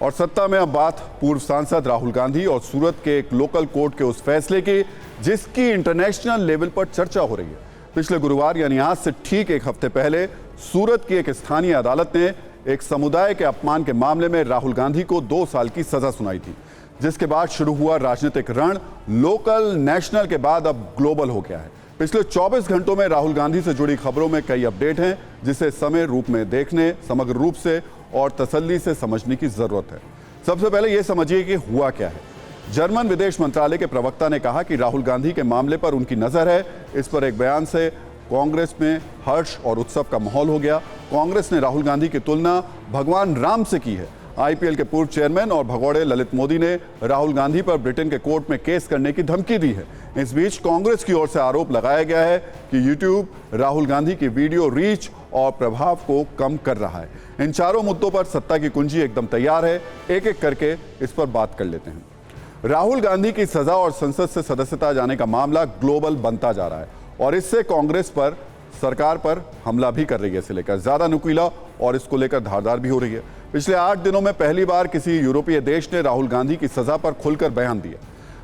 और सत्ता में अब बात पूर्व सांसद राहुल गांधी और सूरत के एक लोकल कोर्ट के उस फैसले की जिसकी इंटरनेशनल लेवल पर चर्चा हो रही है। पिछले गुरुवार यानी आज से ठीक एक हफ्ते पहले सूरत की एक स्थानीय अदालत ने एक समुदाय के अपमान के मामले में राहुल गांधी को 2 साल की सजा सुनाई थी, जिसके बाद शुरू हुआ राजनीतिक रण लोकल नेशनल के बाद अब ग्लोबल हो गया है। पिछले 24 घंटों में राहुल गांधी से जुड़ी खबरों में कई अपडेट हैं, जिसे समय रूप में देखने, समग्र रूप से और तसल्ली से समझने की जरूरत है। सबसे पहले यह समझिए कि हुआ क्या है। जर्मन विदेश मंत्रालय के प्रवक्ता ने कहा कि राहुल गांधी के मामले पर उनकी नजर है। इस पर एक बयान से कांग्रेस में हर्ष और उत्सव का माहौल हो गया। कांग्रेस ने राहुल गांधी की तुलना भगवान राम से की है। आईपीएल के पूर्व चेयरमैन और भगोड़े ललित मोदी ने राहुल गांधी पर ब्रिटेन के कोर्ट में केस करने की धमकी दी है। इस बीच कांग्रेस की ओर से आरोप लगाया गया है कि यूट्यूब राहुल गांधी की वीडियो रीच और प्रभाव को कम कर रहा है। इन चारों मुद्दों पर सत्ता की कुंजी एकदम तैयार है। एक एक करके इस पर बात कर लेते हैं। राहुल गांधी की सजा और संसद से सदस्यता जाने का मामला ग्लोबल बनता जा रहा है और इससे कांग्रेस पर, सरकार पर हमला भी कर रही है। इसे लेकर ज्यादा नुकीला और इसको लेकर धारदार भी हो रही है। पिछले 8 दिनों में पहली बार किसी यूरोपीय देश ने राहुल गांधी की सजा पर खुलकर बयान दिया।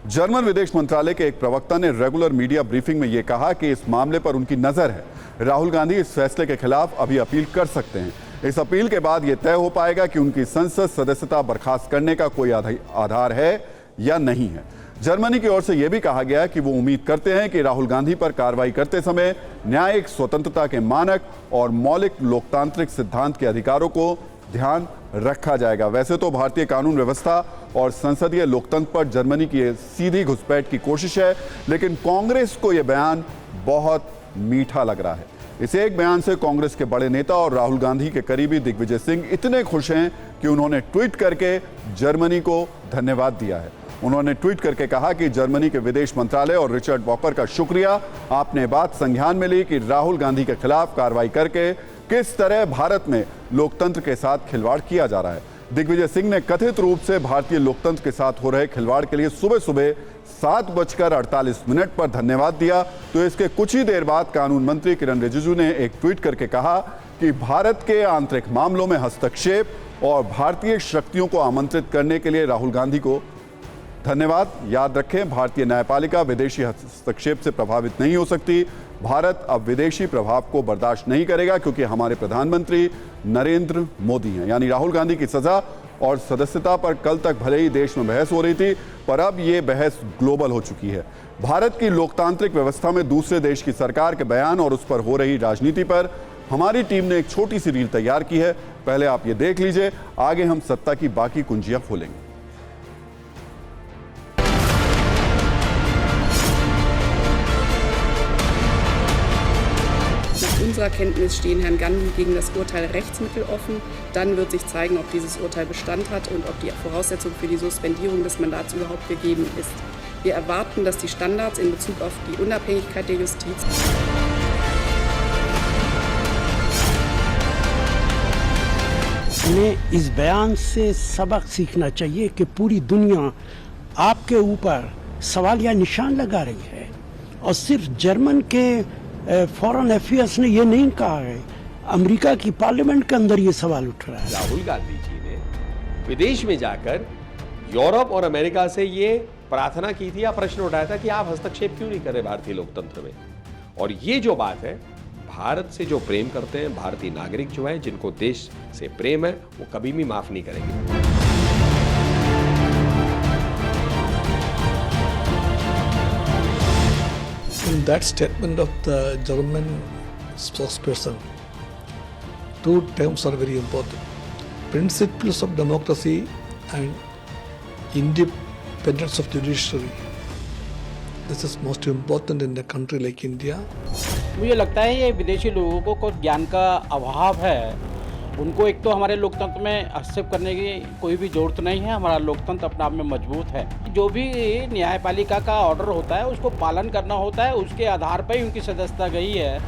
जर्मन विदेश मंत्रालय के एक प्रवक्ता ने रेगुलर मीडिया ब्रीफिंग में यह कहा कि इस मामले पर उनकी नजर है। राहुल गांधी इस फैसले के खिलाफ अभी अपील कर सकते हैं। इस अपील के बाद यह तय हो पाएगा कि उनकी संसद सदस्यता बर्खास्त करने का कोई आधार है या नहीं है। जर्मनी की ओर से यह भी कहा गया कि वो उम्मीद करते हैं कि राहुल गांधी पर कार्रवाई करते समय न्यायिक स्वतंत्रता के मानक और मौलिक लोकतांत्रिक सिद्धांत के अधिकारों को ध्यान रखा जाएगा। वैसे तो भारतीय कानून व्यवस्था और संसदीय लोकतंत्र पर जर्मनी की सीधी घुसपैठ की कोशिश है, लेकिन कांग्रेस को यह बयान बहुत मीठा लग रहा है। इस एक बयान से कांग्रेस के बड़े नेता और राहुल गांधी के करीबी दिग्विजय सिंह इतने खुश हैं कि उन्होंने ट्वीट करके जर्मनी को धन्यवाद दिया है। उन्होंने ट्वीट करके कहा कि जर्मनी के विदेश मंत्रालय और रिचर्ड वॉकर का शुक्रिया, आपने बात संज्ञान में ली कि राहुल गांधी के खिलाफ कार्रवाई करके किस तरह भारत में लोकतंत्र के साथ खिलवाड़ किया जा रहा है। दिग्विजय सिंह ने कथित रूप से भारतीय लोकतंत्र के साथ हो रहे खिलवाड़ के लिए सुबह सुबह 7:48 पर धन्यवाद दिया। तो इसके कुछ ही देर बाद कानून मंत्री किरण रिजिजू ने एक ट्वीट करके कहा कि भारत के आंतरिक मामलों में हस्तक्षेप और भारतीय शक्तियों को आमंत्रित करने के लिए राहुल गांधी को धन्यवाद। याद रखें, भारतीय न्यायपालिका विदेशी हस्तक्षेप से प्रभावित नहीं हो सकती। भारत अब विदेशी प्रभाव को बर्दाश्त नहीं करेगा क्योंकि हमारे प्रधानमंत्री नरेंद्र मोदी हैं। यानी राहुल गांधी की सजा और सदस्यता पर कल तक भले ही देश में बहस हो रही थी, पर अब ये बहस ग्लोबल हो चुकी है। भारत की लोकतांत्रिक व्यवस्था में दूसरे देश की सरकार के बयान और उस पर हो रही राजनीति पर हमारी टीम ने एक छोटी सी रील तैयार की है। पहले आप ये देख लीजिए, आगे हम सत्ता की बाकी कुंजियां खोलेंगे। Unserer Kenntnis stehen Herrn Gandhi gegen das Urteil Rechtsmittel offen. Dann wird sich zeigen, ob dieses Urteil Bestand hat und ob die Voraussetzung für die Suspendierung des Mandats überhaupt gegeben ist. Wir erwarten, dass die Standards in Bezug auf die Unabhängigkeit der Justiz हमें इस बयान से सबक सीखना चाहिए कि पूरी दुनिया आपके ऊपर सवाल या निशान लगा रही है और सिर्फ जर्मन के फॉरेन अफेयर्स ने ये नहीं कहा है, अमेरिका की पार्लियामेंट के अंदर ये सवाल उठ रहा है। राहुल गांधी जी ने विदेश में जाकर यूरोप और अमेरिका से ये प्रार्थना की थी या प्रश्न उठाया था कि आप हस्तक्षेप क्यों नहीं कर रहे भारतीय लोकतंत्र में। और ये जो बात है, भारत से जो प्रेम करते हैं भारतीय नागरिक जो है, जिनको देश से प्रेम है, वो कभी भी माफ नहीं करेंगे। In that statement of the German spokesperson, 2 terms are very important: principles of democracy and independence of judiciary. This is most important in a country like India. मुझे लगता है ये विदेशी लोगों को ज्ञान का अभाव है। उनको एक तो हमारे लोकतंत्र में हस्तक्षेप करने की कोई भी जरूरत नहीं है। हमारा लोकतंत्र अपने आप में मजबूत है। जो भी न्यायपालिका का ऑर्डर होता है उसको पालन करना होता है, उसके आधार पर ही उनकी सदस्यता गई है।